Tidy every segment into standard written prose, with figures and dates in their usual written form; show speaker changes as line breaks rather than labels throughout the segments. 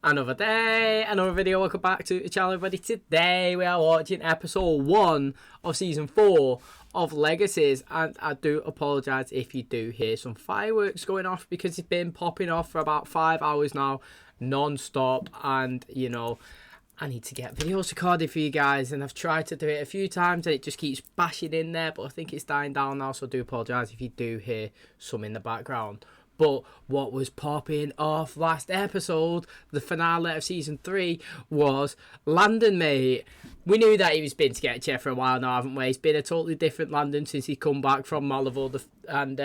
Another day, another video. Welcome back to the channel, everybody. Today we are watching episode 1 of season 4 of Legacies, and I do apologise if you do hear some fireworks going off because it's been popping off for about 5 hours now, non-stop, and you know, I need to get videos recorded for you guys, and I've tried to do it a few times and it just keeps bashing in there, but I think it's dying down now, so I do apologise if you do hear some in the background. But what was popping off last episode, the finale of season 3, was Landon, mate. We knew that he was been sketchy for a while now, haven't we? He's been a totally different Landon since he come back from Malvo, and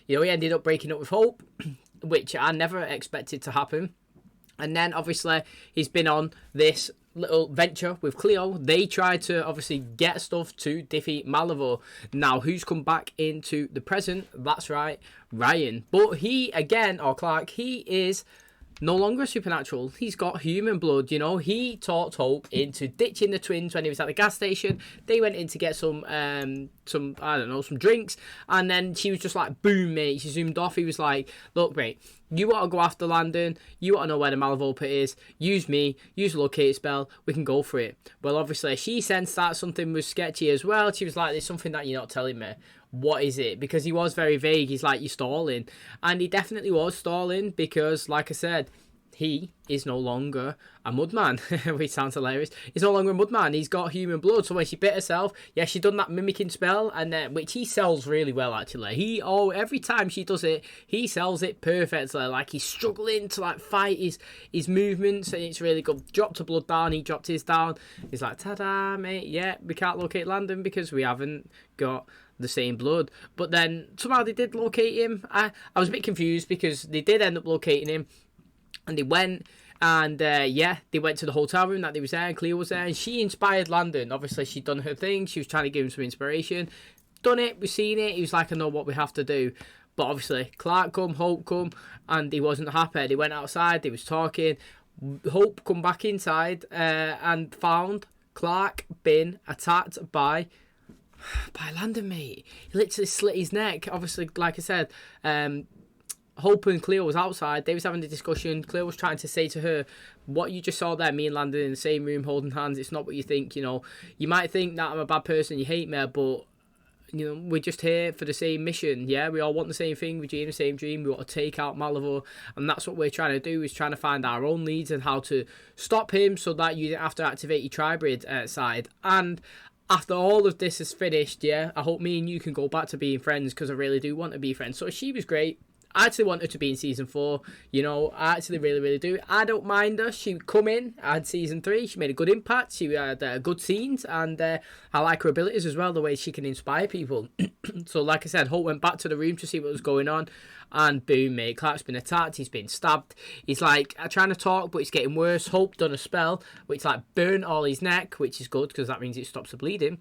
you know, he ended up breaking up with Hope, which I never expected to happen. And then obviously he's been on this little venture with CLIO. They tried to obviously get stuff to defeat Malvo. Now who's come back into the present? That's right, Ryan. But he again, or Clark, he is no longer supernatural. He's got human blood, you know. He talked Hope into ditching the twins when he was at the gas station. They went in to get some I don't know, some drinks, and then she was just like, boom, mate. She zoomed off. He was like, look, mate, you want to go after Landon, you want to know where the Malvo pit is, use me, use a locate spell, we can go for it. Well, obviously she sensed that something was sketchy as well. She was like, there's something that you're not telling me. What is it? Because he was very vague. He's like, you're stalling. And he definitely was stalling because, like I said, he is no longer a mudman, which sounds hilarious. He's no longer a mudman. He's got human blood. So when she bit herself, yeah, she done that mimicking spell, and which he sells really well, actually. Every time she does it, he sells it perfectly. Like, he's struggling to like fight his movements, and it's really good. Dropped a blood down. He dropped his down. He's like, ta-da, mate. Yeah, we can't locate Landon because we haven't got the same blood. But then somehow they did locate him. I was a bit confused because they did end up locating him. And they went, and they went to the hotel room that they was there, and CLIO was there, and she inspired Landon. Obviously, she'd done her thing. She was trying to give him some inspiration. Done it, we've seen it. He was like, I know what we have to do. But obviously, Clark come, Hope come, and he wasn't happy. They went outside, they was talking. Hope come back inside and found Clark been attacked by Landon, mate. He literally slit his neck. Obviously, like I said, Hope and CLIO was outside. They was having a discussion. CLIO was trying to say to her, what you just saw there, me and Landon in the same room holding hands, it's not what you think, you know. You might think that I'm a bad person, you hate me, but, you know, we're just here for the same mission, yeah? We all want the same thing, we dream the same dream, we want to take out Malvo, and that's what we're trying to do, is trying to find our own leads and how to stop him so that you don't have to activate your Tribrid side. And after all of this is finished, yeah, I hope me and you can go back to being friends, because I really do want to be friends. So she was great. I actually want her to be in season 4, you know, I actually really, really do. I don't mind her. She come in, I had season 3, she made a good impact, she had good scenes, and I like her abilities as well, the way she can inspire people. So, like I said, Hope went back to the room to see what was going on, and boom, mate, Clark's been attacked, he's been stabbed, he's like trying to talk, but it's getting worse. Hope done a spell, which like burnt all his neck, which is good, because that means it stops the bleeding.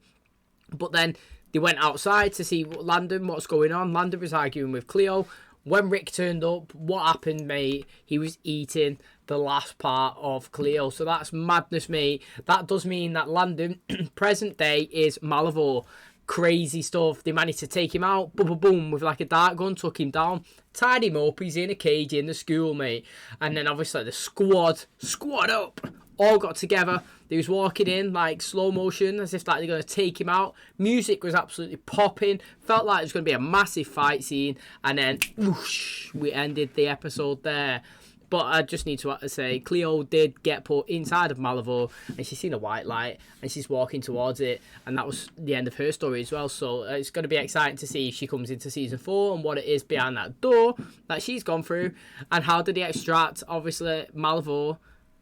But then they went outside to see what's going on. Landon was arguing with CLIO. When Rick turned up, what happened, mate? He was eating the last part of CLIO. So that's madness, mate. That does mean that Landon, present day, is Malvo. Crazy stuff. They managed to take him out, boom, boom, boom, with like a dart gun, took him down, tied him up. He's in a cage in the school, mate. And then obviously the squad up, all got together. They was walking in like slow motion, as if like they're going to take him out. Music was absolutely popping. Felt like it was going to be a massive fight scene. And then, whoosh, we ended the episode there. But I just need to say, CLIO did get put inside of Malvo, and she's seen a white light, and she's walking towards it, and that was the end of her story as well. So it's going to be exciting to see if she comes into season 4 and what it is behind that door that she's gone through, and how did he extract, obviously, Malvo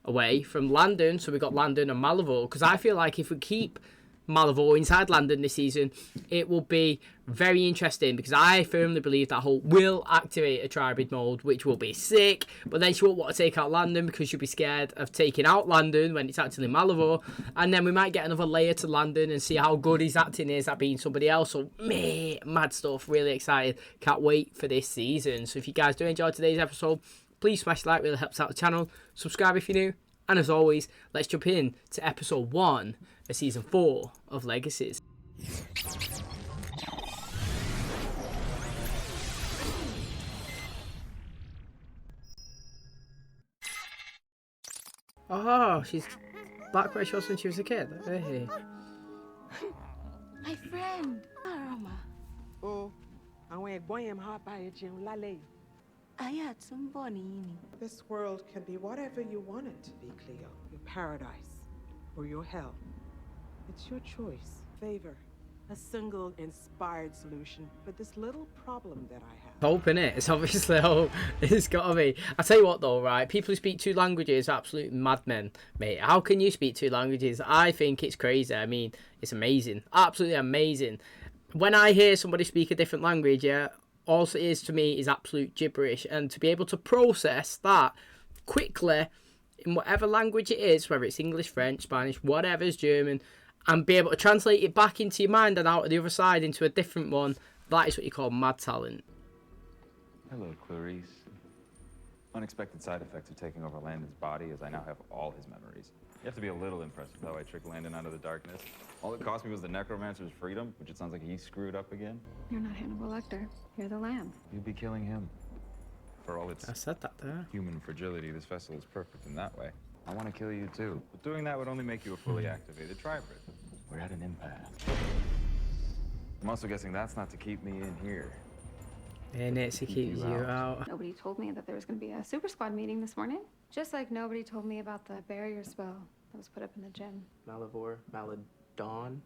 away from Landon. So we got Landon and Malvo, because I feel like if we keep Malvo inside Landon this season, it will be very interesting, because I firmly believe that Hope will activate a Tribrid mode, which will be sick, but then she won't want to take out Landon because she'll be scared of taking out Landon when it's actually Malvo, and then we might get another layer to Landon and see how good his acting is at being somebody else. So mad stuff, really excited, can't wait for this season. So if you guys do enjoy today's episode, please smash the like, really helps out the channel, subscribe if you're new, and as always, let's jump in to episode 1 of season 4 of Legacies. Oh, she's back where she was when she was a kid. Hey.
My friend. Aroma.
Oh, àwọn ẹ̀gbọ́n yẹn máa bá ẹ jẹun lálẹ́ yìí.
Aya tumbo nini.
This world can be whatever you want it to be, Cleo. Your paradise or your hell. It's your choice. Favor a single inspired solution for this little problem that I have.
Hope in it. It's obviously hope. It's gotta be. I tell you what though, right? People who speak two languages are absolute madmen, mate. How can you speak two languages? I think it's crazy. I mean, it's amazing. Absolutely amazing. When I hear somebody speak a different language, yeah, all it is to me is absolute gibberish. And to be able to process that quickly in whatever language it is, whether it's English, French, Spanish, whatever's German, and be able to translate it back into your mind and out of the other side into a different one, that is what you call mad talent.
Hello, Clarice. Unexpected side effects of taking over Landon's body is I now have all his memories. You have to be a little impressed with how I tricked Landon out of the darkness. All it cost me was the necromancer's freedom, which it sounds like he screwed up again.
You're not Hannibal Lecter. You're the Lamb.
You'd be killing him. For all its
I said that there.
human fragility, this vessel is perfect in that way. I want to kill you too, but doing that would only make you a fully activated tribrid. We're at an impasse. I'm also guessing that's not to keep me in here.
And it's to keep you out.
Nobody told me that there was going to be a super squad meeting this morning. Just like nobody told me about the barrier spell that was put up in the gym.
Maladon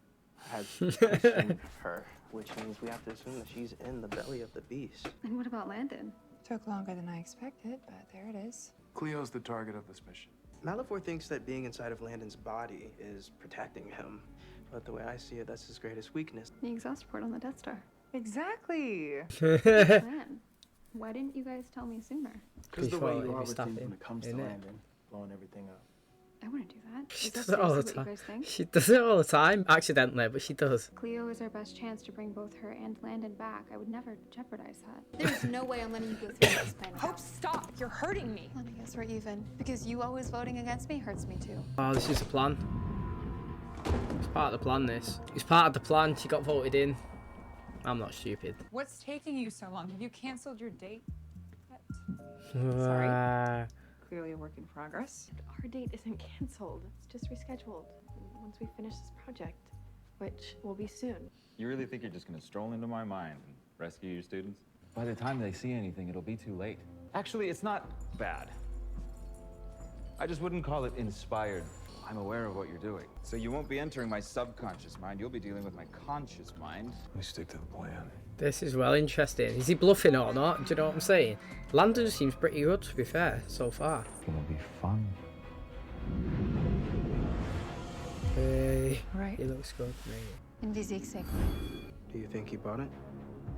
has consumed her, which means we have to assume that she's in the belly of the beast.
And what about Landon?
Took longer than I expected, but there it is.
CLIO's the target of this mission.
Malivore thinks that being inside of Landon's body is protecting him, but the way I see it, that's his greatest weakness.
The exhaust port on the Death Star.
Exactly.
Man, why didn't you guys tell me sooner?
Because the way you are with
stuff
things
it,
when it comes to
innit?
Landon, blowing everything up.
I wouldn't do that.
She
Is that
does it all the
seriously what
time.
you guys think?
She does it all the time, accidentally, but she does.
CLIO is our best chance to bring both her and Landon back. I would never jeopardize that.
There's no way I'm letting you go through this plan.
Hope, stop! You're hurting me. Well, I guess we're even. Because you always voting against me hurts me too.
Oh, this is a plan. It's part of the plan, this. It's part of the plan. She got voted in. I'm not stupid.
What's taking you so long? Have you canceled your date yet? Sorry. Clearly a work in progress.
Our date isn't canceled. It's just rescheduled once we finish this project, which will be soon.
You really think you're just going to stroll into my mind and rescue your students? By the time they see anything, it'll be too late. Actually, it's not bad. I just wouldn't call it inspired. I'm aware of what you're doing. So you won't be entering my subconscious mind. You'll be dealing with my conscious mind.
We stick to the plan.
This is well interesting. Is he bluffing or not? Do you know what I'm saying? Landon seems pretty good, to be fair, so far.
It'll be fun.
Hey,
Right.
he looks good, mate.
Do you think he bought it?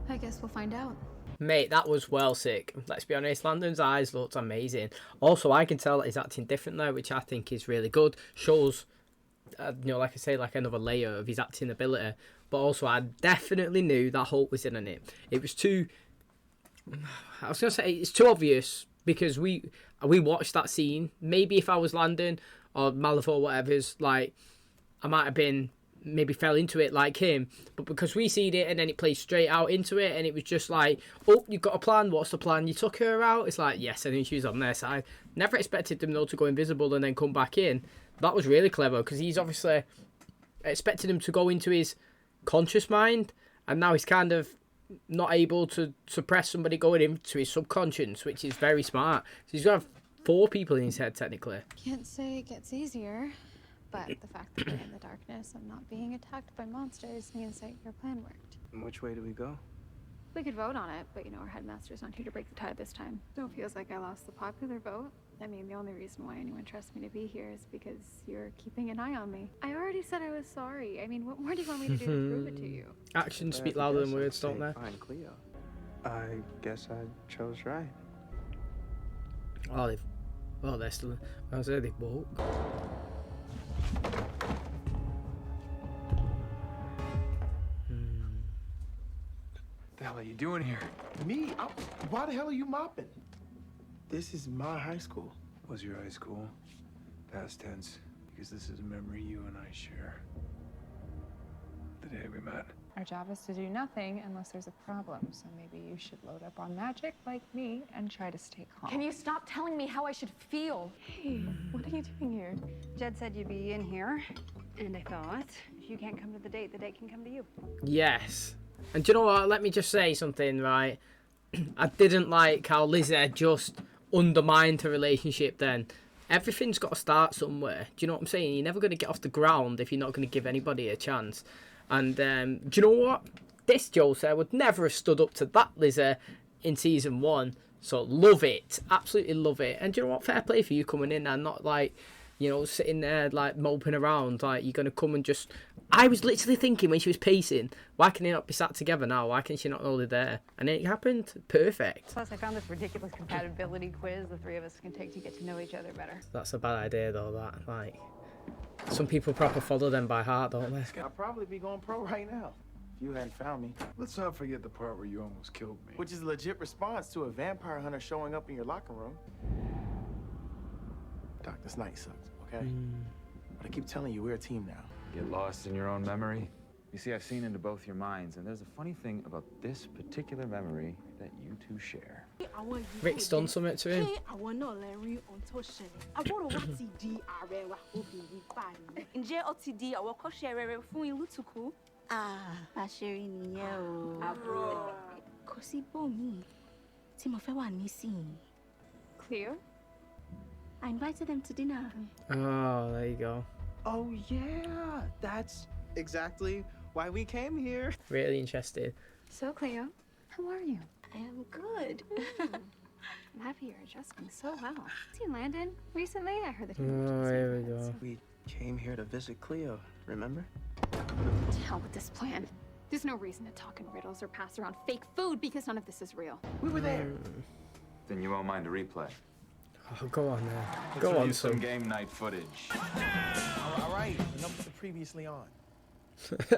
I guess we'll find out.
Mate, that was well sick. Let's be honest, Landon's eyes looked amazing. Also, I can tell that he's acting different now, which I think is really good. Shows, like I say, like another layer of his acting ability. But also, I definitely knew that Hope was in it. It was too... I was going to say, it's too obvious because we watched that scene. Maybe if I was Landon or Malifaux or whatever's, like, I might have been... maybe fell into it like him, but because we seen it and then it played straight out into it and it was just like, oh, you've got a plan, what's the plan? You took her out? It's like, yes, I knew she was on their side. Never expected them though to go invisible and then come back in. That was really clever because he's obviously expected him to go into his conscious mind and now he's kind of not able to suppress somebody going into his subconscious, which is very smart. So he's got 4 people in his head technically.
Can't say it gets easier, but the fact that we're in the darkness and not being attacked by monsters means that your plan worked.
And which way do we go?
We could vote on it, but you know, our headmaster's not here to break the tie this time. So it feels like I lost the popular vote. I mean, the only reason why anyone trusts me to be here is because you're keeping an eye on me. I already said I was sorry. I mean, what more do you want me to do to prove it to you?
Actions speak louder than words, don't they?
Fine, Cleo. I guess I chose right.
Oh, they're still... I was there, they woke.
What the hell are you doing here?
Me? Why the hell are you mopping? This is my high school.
Was your high school? Past tense. Because this is a memory you and I share. The day we met.
Our job is to do nothing unless there's a problem, so maybe you should load up on magic like me and try to stay calm.
Can you stop telling me how I should feel?
Hey, what are you doing here?
Jed said you'd be in here, and I thought if you can't come to the date can come to you.
Yes. And do you know what? Let me just say something, right? I didn't like how Lizzie just undermined her relationship then. Everything's got to start somewhere. Do you know what I'm saying? You're never going to get off the ground if you're not going to give anybody a chance. And do you know what? This Joseph would never have stood up to that Lizzie in season 1. So love it. Absolutely love it. And do you know what? Fair play for you coming in and not like, you know, sitting there like moping around. Like you're going to come and just... I was literally thinking when she was pacing, why can they not be sat together now? Why can she not only there? And it happened. Perfect.
Plus, I found this ridiculous compatibility quiz the three of us can take to get to know each other better.
That's a bad idea though, that. Like, some people proper follow them by heart, don't they?
I'd probably be going pro right now if you hadn't found me.
Let's not forget the part where you almost killed me.
Which is a legit response to a vampire hunter showing up in your locker room. Doc, this night sucks, okay? But I keep telling you, we're a team now.
Get lost in your own memory. You see, I've seen into both your minds, and there's a funny thing about this particular memory that you two share.
Rick's done something to him.
Àṣírí nìyẹn o. Kò sí bòmíì tí mo fẹ́ wà nísìnyí.
CLIO?
I invited them to dinner.
Oh, there you go.
Oh, yeah. That's exactly why we came here.
Really interested.
So, CLIO, how are you?
I am good.
I'm happy you're adjusting so well. Seen Landon recently? I heard that he
Oh, here we go.
We came here to visit CLIO, remember?
To hell with this plan. There's no reason to talk in riddles or pass around fake food because none of this is real.
We were there.
Then you won't mind a replay.
Oh, go on there.
Let's
Go on,
review some
son.
game night footage.
All right. Enough with the previously on.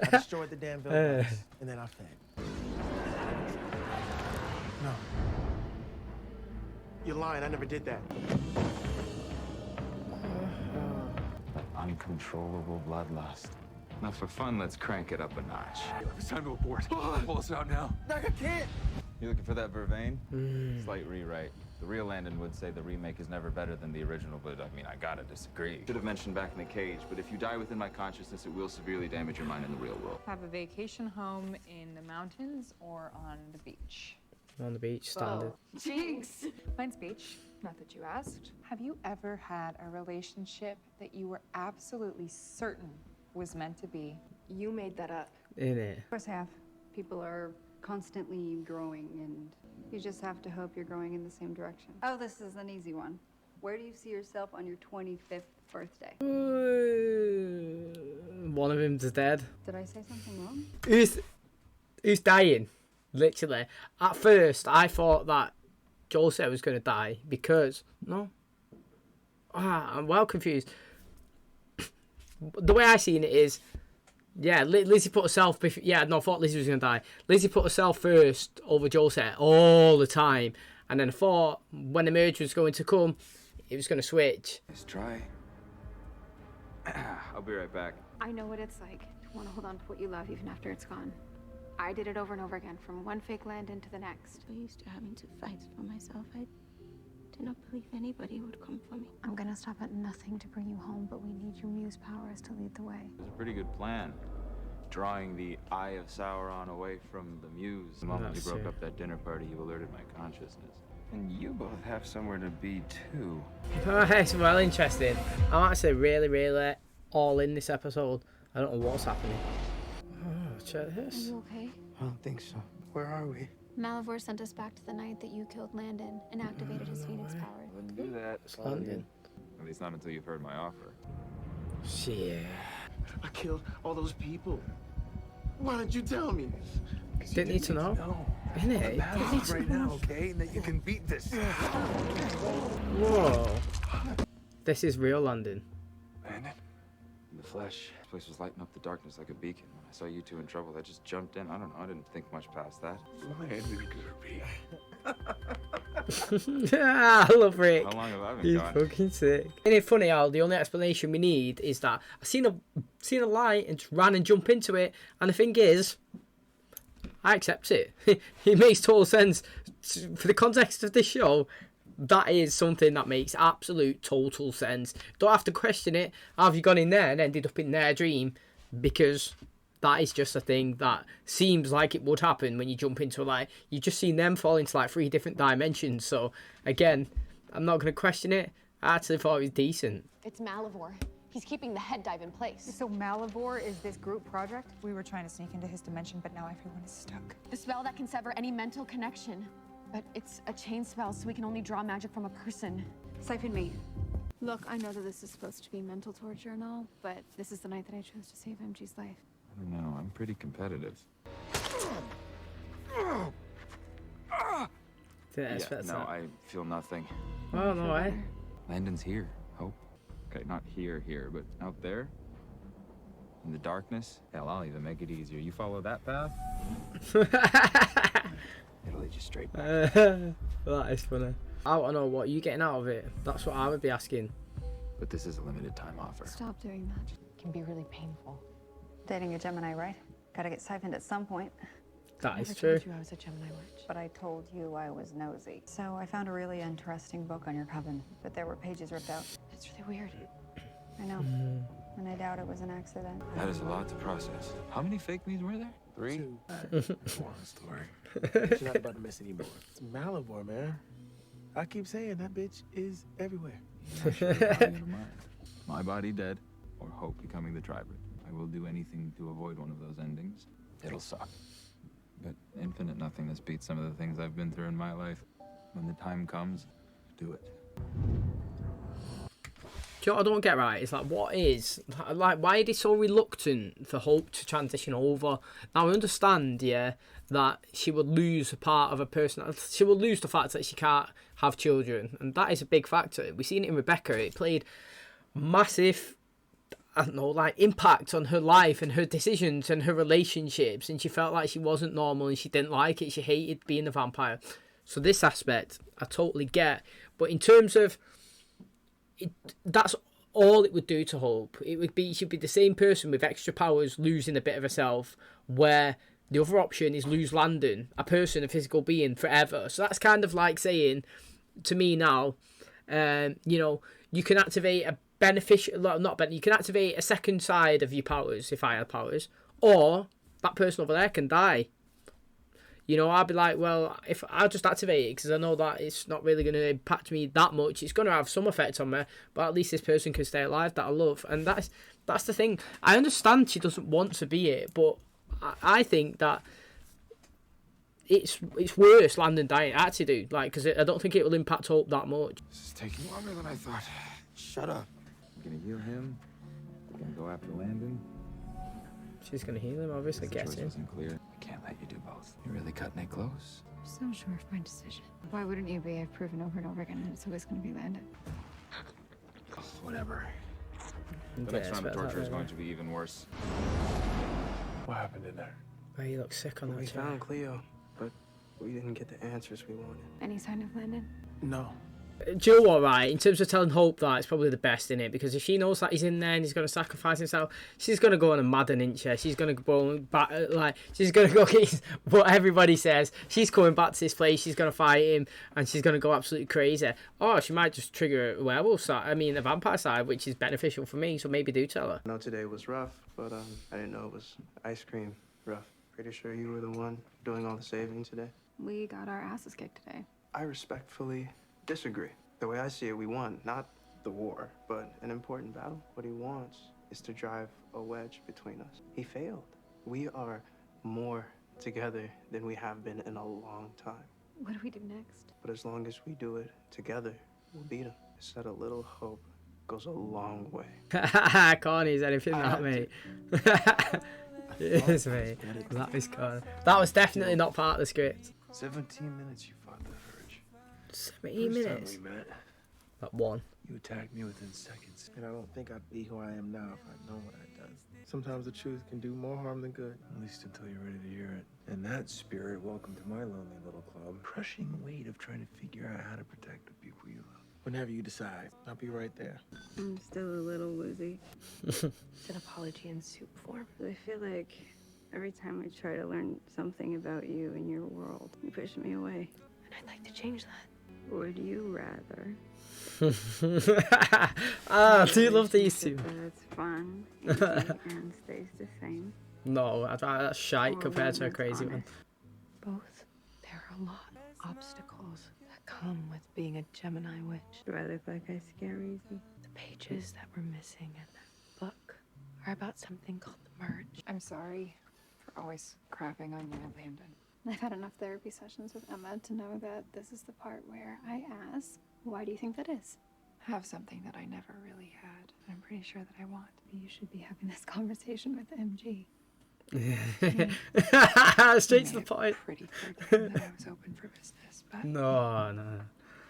I destroyed the damn building, and then I fed. No. You're lying. I never did that.
Uncontrollable bloodlust. Now, for fun, let's crank it up a notch.
It's time to abort. Pull us out now.
Doc, I can't.
You looking for that vervain? Slight rewrite. The real Landon would say the remake is never better than the original, but I mean, I gotta disagree. Should have mentioned back in the cage, but if you die within my consciousness, it will severely damage your mind in the real world.
Have a vacation home in the mountains or on the beach?
On the beach, standard.
Jinx!
Mine's beach, not that you asked. Have you ever had a relationship that you were absolutely certain was meant to be?
You made that up.
Innit?
Of course I have. People are constantly growing, and you just have to hope you're growing in the same direction. Oh, this is an easy one. Where do you see yourself on your 25th birthday?
One of them's dead.
Did I say something wrong?
Who's dying? Literally. At first, I thought that Joseph was going to die because... No. I'm well confused. The way I seen it is... Yeah, Lizzie put herself... I thought Lizzie was going to die. Lizzie put herself first over Joseph all the time. And then I thought when the merge was going to come, it was going to switch.
Let's try. I'll be right back.
I know what it's like to want to hold on to what you love even after it's gone. I did it over and over again, from one fake Landon to the next.
So used to having to fight for myself, I did not believe anybody would come for me.
I'm gonna stop at nothing to bring you home, but we need your muse powers to lead the way.
It's a pretty good plan. Drawing the Eye of Sauron away from the Muse. The moment you broke up that dinner party, you alerted my consciousness. And you both have somewhere to be, too.
It's well interesting. I'm actually really all in this episode. I don't know what's happening. Oh, check this.
Are you okay?
I don't think so. Where are we?
Malivore sent us back to the night that you killed Landon and activated his Phoenix power.
Wouldn't do that.
It's London.
At least not until you've heard my offer.
Shit.
I killed all those people. Why didn't you tell me?
Didn't need to know.
No.
Innit?
Matters right now, okay? And that you can beat this.
Whoa. This is real London.
Landon?
In the flesh. This place was lighting up the darkness like a beacon. When I saw you two in trouble, I just jumped in. I don't know. I didn't think much past that.
Landon could be.
I love Rick.
How long have I been
He's
gone?
fucking sick. Isn't it funny how the only explanation we need is that I seen a light and just ran and jumped into it, and the thing is, I accept it. It makes total sense. For the context of this show, that is something that makes absolute total sense. Don't have to question it. Have you gone in there and ended up in their dream? Because that is just a thing that seems like it would happen when you jump into you've just seen them fall into 3 different dimensions. So again, I'm not going to question it. I actually thought it was decent.
It's Malivore. He's keeping the head dive in place.
So Malivore is this group project? We were trying to sneak into his dimension, but now everyone is stuck.
The spell that can sever any mental connection. But it's a chain spell, so we can only draw magic from a person.
Siphon me.
Look, I know that this is supposed to be mental torture and all, but this is the night that I chose to save MG's life.
I don't know. I'm pretty competitive. No, I feel nothing.
Oh, no way.
Landon's here. Hope. Okay, not here, but out there. In the darkness. Hell, I'll even make it easier. You follow that path? It'll lead you straight back.
That is funny. I want to know what you're getting out of it. That's what I would be asking.
But this is a limited time offer.
Stop doing that.
It can be really painful.
Dating a Gemini, right? Gotta get siphoned at some point.
That
I
is
never
true.
told you I was a Gemini witch.
But I told you I was nosy. So I found a really interesting book on your coven, but there were pages ripped out.
It's really weird.
I know. And I doubt it was an accident.
That is a lot to process. How many fake me's were there? 3?
Long story. You're not about to miss anymore. It's Malivore, man. I keep saying that bitch is everywhere.
My body dead, or Hope becoming the Triber. I will do anything to avoid one of those endings. It'll suck. But infinite nothingness beats some of the things I've been through in my life. When the time comes, do it.
Do you know what I don't get right? It's why is he so reluctant for Hope to transition over? Now, I understand, yeah, that she would lose a part of a person. She will lose the fact that she can't have children. And that is a big factor. We've seen it in Rebecca. It played massive, I don't know, impact on her life and her decisions and her relationships. And she felt like she wasn't normal and she didn't like it. She hated being a vampire. So this aspect, I totally get. But in terms of... that's all it would do to Hope. She'd be the same person with extra powers losing a bit of herself, where the other option is lose Landon, a person, a physical being, forever. So that's kind of like saying to me now, you can activate a you can activate a second side of your powers if I had powers, or that person over there can die. I'd be like, well, if I'll just activate it because I know that it's not really going to impact me that much. It's going to have some effect on me, but at least this person can stay alive that I love. And that's the thing. I understand she doesn't want to be it, but I think that it's worse Landon dying. I actually do, because I don't think it will impact Hope that much.
This is taking longer than I thought.
Shut up.
I'm gonna heal him. I'm gonna go after Landon.
She's going to heal him, obviously.
The choice wasn't clear. I can't let you do both. You're really cutting it close.
I'm so sure of my decision. Why wouldn't you be? I've proven over and over again that it's always going to be Landon.
Whatever. The next round of torture is going to be even worse.
What happened in there?
Oh, you look sick on that
We
chair.
found CLIO, but we didn't get the answers we wanted.
Any sign of Landon?
No.
Do you know what, right? In terms of telling Hope that, it's probably the best in it, because if she knows that he's in there and he's going to sacrifice himself, she's going to go on a Madden, isn't she? She's going to go back, she's going to go get what everybody says. She's coming back to this place, she's going to fight him, and she's going to go absolutely crazy. Or she might just trigger a werewolf side, a vampire side, which is beneficial for me, so maybe do tell her.
I know today was rough, but I didn't know it was ice cream rough. Pretty sure you were the one doing all the saving today.
We got our asses kicked today.
I respectfully disagree. The way I see it, we won, not the war, but an important battle. What he wants is to drive a wedge between us. He failed. We are more together than we have been in a long time.
What do we do next?
But as long as we do it together, we'll beat him. I said a little hope goes a long way.
Corny's anything that, mate. It is, mate. That is corny. That was definitely not part of the script.
17 minutes you fought the Urge.
17 minutes?
First time we met,
That one.
You attacked me within seconds.
and I don't think I'd be who I am now if I'd known what I'd done. Sometimes the truth can do more harm than good.
At least until you're ready to hear it. In that spirit, welcome to my lonely little club. Crushing weight of trying to figure out how to protect the people you love.
Whenever you decide, I'll be right there.
I'm still a little woozy.
It's an apology in soup form.
I feel like
Every time I try to learn something about you and your world, you push me away.
And I'd like to change that.
Would you rather?
I do love these two.
That's fun, easy, and stays the same.
No, that's shite
Or
compared to a
one that's
crazy one.
honest.
Both. There are a lot of obstacles that come with being a Gemini witch.
Do I look like I scare easy?
The pages that we're missing in that book are about something called the merge.
I'm sorry for always crapping on you, Landon.
I've had enough therapy sessions with Emma to know that this is the part where I ask, why do you think that is?
Have something that I never really had. I'm pretty sure that I want.
You should be having this conversation with MG.
Straight to the point.
Pretty clear to him that I was open for business, but
No.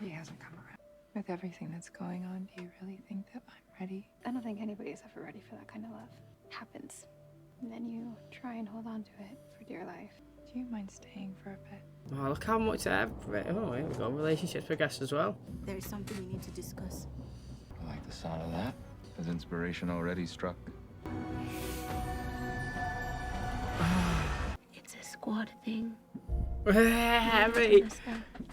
he hasn't come around. With everything that's going on, do you really think that I'm ready?
I don't think anybody's ever ready for that kind of love. It happens. And then you try and hold on to it for dear life.
Do you mind staying for a bit?
Oh, look how much there. Oh, here we go. Relationships progress as well.
There is something we need to discuss.
I like the sound of that. Has inspiration already struck?
It's a squad thing.
Mate.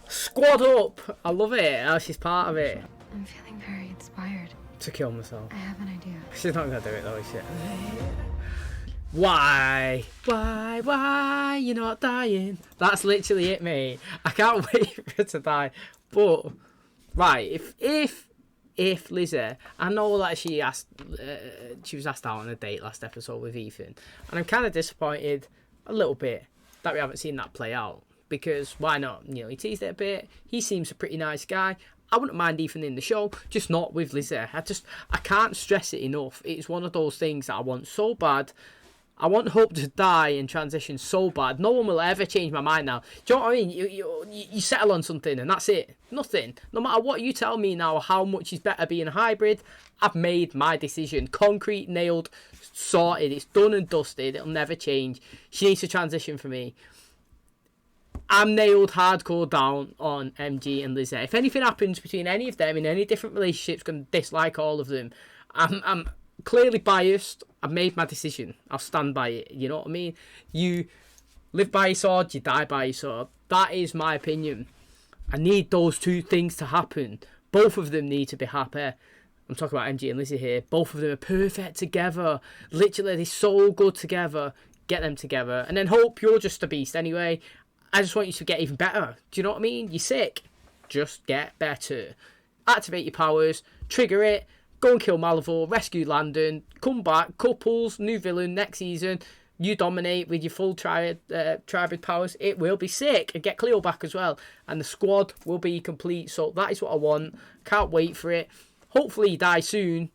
Squad up! I love it. How she's part of it.
I'm feeling very inspired.
To kill myself.
I have an idea.
She's not gonna do it though, is she? Why? Why? You're not dying. That's literally it, mate. I can't wait for her to die. But right, if Lizzie, I know that she was asked out on a date last episode with Ethan, and I'm kind of disappointed a little bit that we haven't seen that play out, because why not? You know, he teased it a bit. He seems a pretty nice guy. I wouldn't mind Ethan in the show, just not with Lizzie. I can't stress it enough. It's one of those things that I want so bad. I want Hope to die and transition so bad. No one will ever change my mind now. Do you know what I mean? You settle on something and that's it. Nothing. No matter what you tell me now, how much is better being a hybrid, I've made my decision. Concrete, nailed, sorted. It's done and dusted. It'll never change. She needs to transition for me. I'm nailed hardcore down on MG and Lizzie. If anything happens between any of them in any different relationships, I'm going to dislike all of them. I'm clearly biased. I've made my decision. I'll stand by it. You know what I mean? You live by your sword, you die by your sword. That is my opinion. I need those two things to happen. Both of them need to be happy. I'm talking about MG and Lizzie here. Both of them are perfect together. Literally, they're so good together. Get them together. And then Hope, you're just a beast anyway. I just want you to get even better. Do you know what I mean? You're sick. Just get better. Activate your powers. Trigger it. Go and kill Malivore, rescue Landon, come back, couples, new villain next season. You dominate with your full tribrid powers. It will be sick. And get CLIO back as well. And the squad will be complete. So that is what I want. Can't wait for it. Hopefully he dies soon,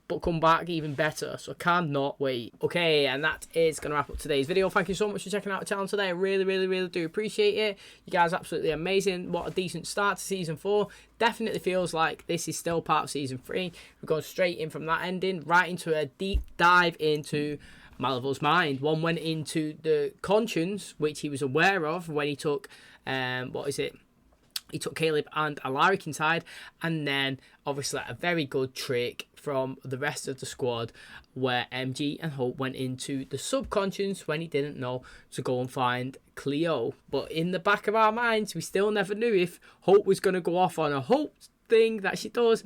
but come back even better. So cannot wait. Okay, and that is going to wrap up today's video. Thank you so much for checking out the channel today. I really do appreciate it. You guys are absolutely amazing. What a decent start to season 4. Definitely feels like this is still part of season 3. We're going straight in from that ending, right into a deep dive into Malivore's mind. One went into the conscience, which he was aware of when he took, he took Caleb and Alaric inside, and then obviously a very good trick from the rest of the squad where MG and Hope went into the subconscious when he didn't know to go and find CLIO. But in the back of our minds, we still never knew if Hope was going to go off on a Hope thing that she does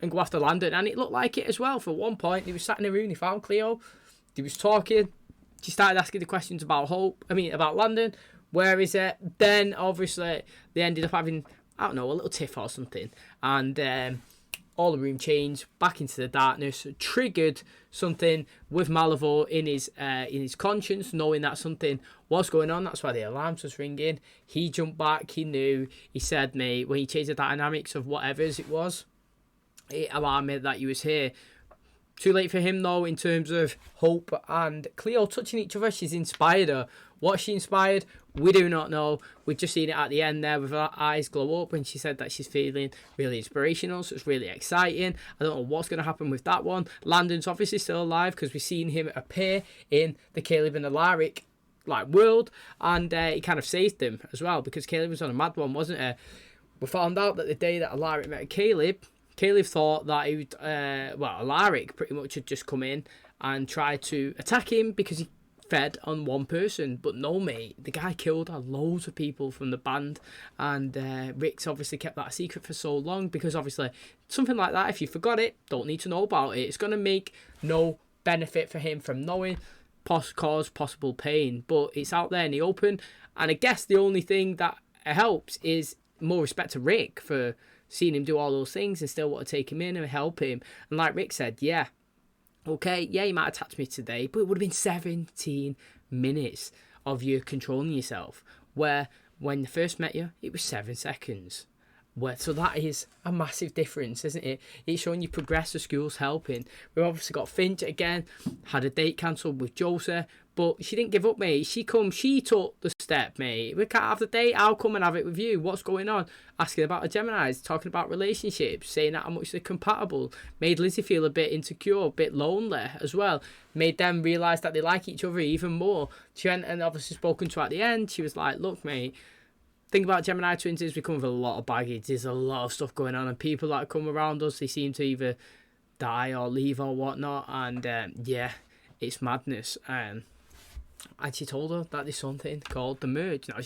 and go after Landon, and it looked like it as well. For one point, he was sat in a room, he found CLIO, he was talking, she started asking the questions about about Landon. Where is it? Then, obviously, they ended up having, I don't know, a little tiff or something. And all the room changed back into the darkness. Triggered something with Malivore in his conscience, knowing that something was going on. That's why the alarms was ringing. He jumped back. He knew. He said, mate, when he changed the dynamics of whatever it was, it alarmed me that you was here. Too late for him, though, in terms of Hope and CLIO touching each other. She's inspired her. What she inspired, we do not know. We've just seen it at the end there with her eyes glow up when she said that she's feeling really inspirational. So it's really exciting. I don't know what's going to happen with that one. Landon's obviously still alive because we've seen him appear in the Caleb and Alaric world, and he kind of saved them as well because Caleb was on a mad one, wasn't he? We found out that the day that Alaric met Caleb thought that he would, Alaric pretty much had just come in and tried to attack him because he fed on one person. But no, mate, the guy killed loads of people from the band, and Rick's obviously kept that a secret for so long, because obviously something like that, if you forgot it, don't need to know about it. It's going to make no benefit for him from knowing, cause possible pain, but it's out there in the open. And I guess the only thing that helps is more respect to Rick for seeing him do all those things and still want to take him in and help him. And like Rick said, yeah, okay, yeah, you might have tapped me today, but it would have been 17 minutes of you controlling yourself, where when I first met you, it was 7 seconds. So that is a massive difference, isn't it? It's showing you progress, the school's helping. We've obviously got Finch again, had a date cancelled with Josie, but she didn't give up, mate. She took the step, mate. We can't have the date, I'll come and have it with you. What's going on? Asking about the Geminis, talking about relationships, saying how much they're compatible. Made Lizzie feel a bit insecure, a bit lonely as well. Made them realise that they like each other even more. She went and obviously spoken to her at the end. She was like, look, mate, thing about Gemini twins is we come with a lot of baggage. There's a lot of stuff going on, and people that come around us, they seem to either die or leave or whatnot. And yeah, it's madness. And she told her that there's something called the merge. Now,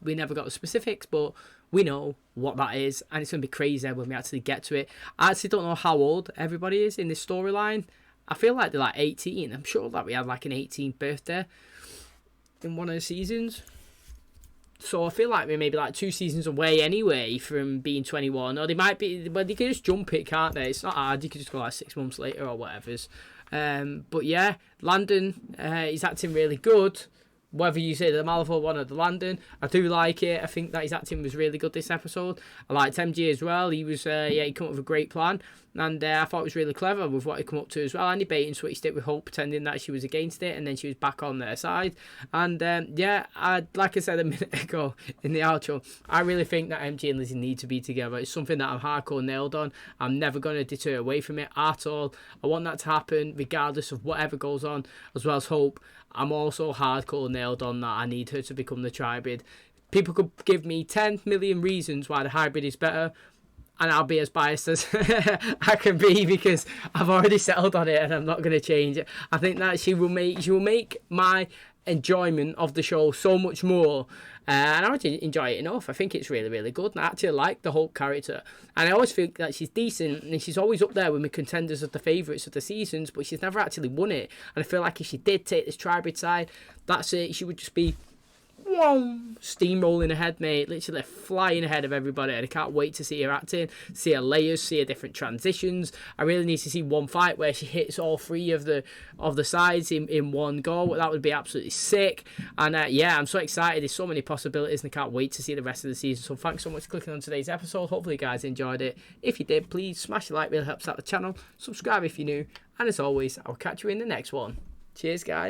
we never got the specifics, but we know what that is, and it's going to be crazy when we actually get to it. I actually don't know how old everybody is in this storyline. I feel like they're like 18. I'm sure that we had like an 18th birthday in one of the seasons. So I feel like we're maybe like 2 seasons away anyway from being 21. Or they might be, well, they can just jump it, can't they? It's not hard. You can just go like 6 months later or whatever's. But yeah, Landon, he's acting really good. Whether you say the Malvo one or the Landon, I do like it. I think that his acting was really good this episode. I liked MG as well. He was, he came up with a great plan. And I thought it was really clever with what he come up to as well. And he bait and switched it with Hope, pretending that she was against it, and then she was back on their side. And yeah, like I said a minute ago in the outro, I really think that MG and Lizzie need to be together. It's something that I'm hardcore nailed on. I'm never going to deter away from it at all. I want that to happen regardless of whatever goes on, as well as Hope. I'm also hardcore nailed on that I need her to become the tribrid. People could give me 10 million reasons why the hybrid is better, and I'll be as biased as I can be, because I've already settled on it and I'm not going to change it. I think that she will make my enjoyment of the show so much more, and I actually enjoy it enough. I think it's really, really good, and I actually like the whole character, and I always think that she's decent, and she's always up there with my contenders of the favourites of the seasons, but she's never actually won it. And I feel like if she did take this tribrid side, that's it. She would just be steamrolling ahead, mate, literally flying ahead of everybody, and I can't wait to see her acting, see her layers, see her different transitions. I really need to see one fight where she hits all 3 of the sides in one go. That would be absolutely sick. And yeah, I'm so excited. There's so many possibilities, and I can't wait to see the rest of the season. So thanks so much for clicking on today's episode. Hopefully you guys enjoyed it. If you did, please smash the like, really helps out the channel. Subscribe if you're new, and as always, I'll catch you in the next one. Cheers, guys.